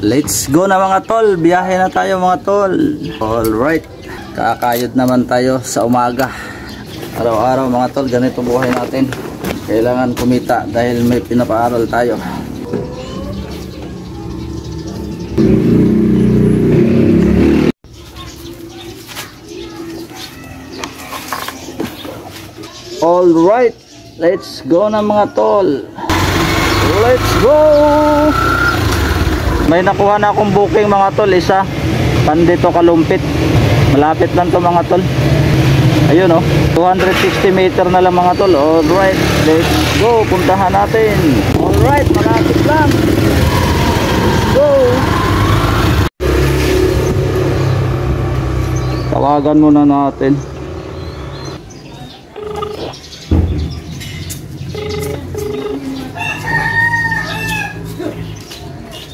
Let's go na mga tol. Biyahe na tayo mga tol. Alright. Kakayod naman tayo sa umaga. Araw-araw mga tol, ganito buhay natin. Kailangan kumita dahil may pinapaaral tayo. Alright. Let's go na mga tol. Let's go. May nakuha na akong booking mga tol, isa Pandito Kalumpit. Malapit lang to mga tol. Ayun oh, 260 meter na lang mga tol. Alright, let's go, puntahan natin. Alright, malapit lang. Let's go. Tawagan muna natin.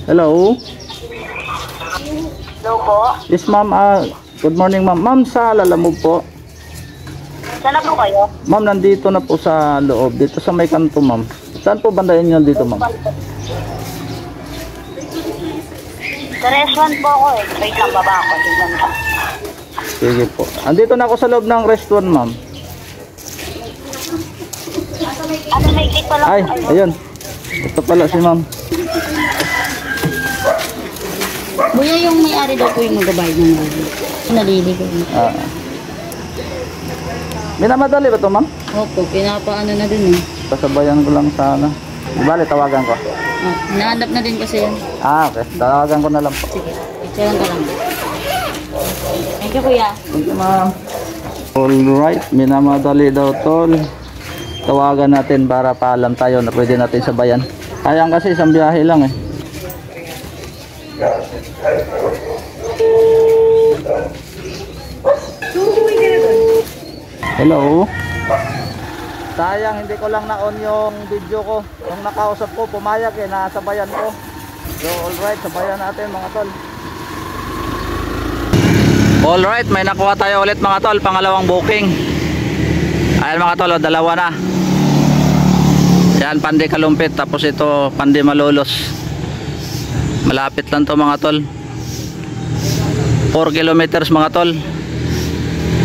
Hello. Hello po. Yes ma'am, good morning ma'am. Ma'am, sa Lalamove po. Saan na po kayo? Ma'am, nandito na po sa loob. Dito sa may kanto ma'am. Saan po bandayan nyo dito ma'am? Sa restaurant po ako eh. Wait lang, baba ako. Tignan mo. Sige po. Andito na ako sa loob ng restaurant ma'am. Ano, may click pa lang. Ay, ayun. Ito pala si ma'am. Buya, yung may-ari daw po yung magbabayad ng naliligo. Minamadali ba ito ma'am? Opo, pinapaano na din eh. Pasabayan ko lang sana. Bale, tawagan ko. Hinahanap na din kasi yan. Okay. Tawagan ko na lang po. Sige, picturean ka lang. Thank you kuya. Thank you ma'am. Alright, minamadali daw tol. Tawagan natin para paalam tayo na pwede natin sabayan. Sayang kasi isang biyahe lang eh. Hello. Sayang hindi ko lang na-on yung video ko. Nung nakausap ko, pumayag eh, nasabayan ko. So alright, sabayan natin mga tol. Alright, may nakuha tayo ulit mga tol, pangalawang booking. Ayan mga tol, dalawa na. Yan, Pandi Kalumpit, tapos ito Pandi Malolos. Malapit lang to mga tol. 4 kilometers mga tol.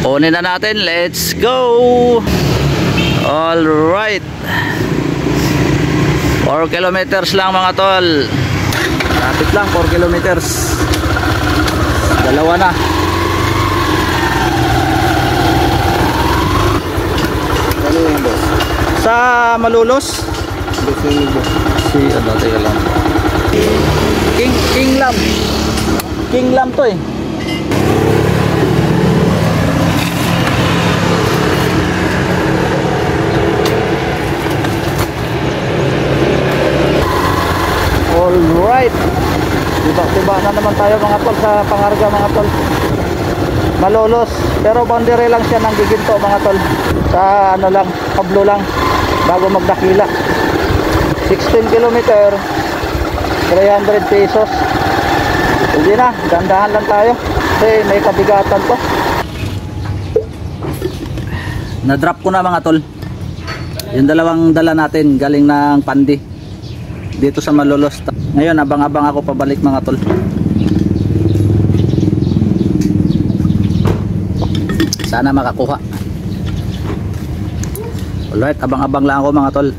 Kunin na natin, let's go. Alright, 4 kilometers lang mga tol. Malapit lang, 4 kilometers. Dalawa na. Ano yung boss? Sa Malolos? Si ano, teka lang. King Lam to eh. Alright, tiba-tiba na naman tayo mga tol sa Pangarga mga tol. Malolos, pero boundary lang siya ng Giginto mga tol. Sa ano lang, Pablo lang, bago magdakila. 16 kilometer, 300 pesos. Hindi na, dandahan lang tayo kasi may kabigatan to. Na-drop ko na mga tol yung dalawang dala natin galing ng Pandi dito sa Malolos. Ngayon abang-abang ako pabalik mga tol. Sana makakuha. Alright, abang-abang lang ako mga tol.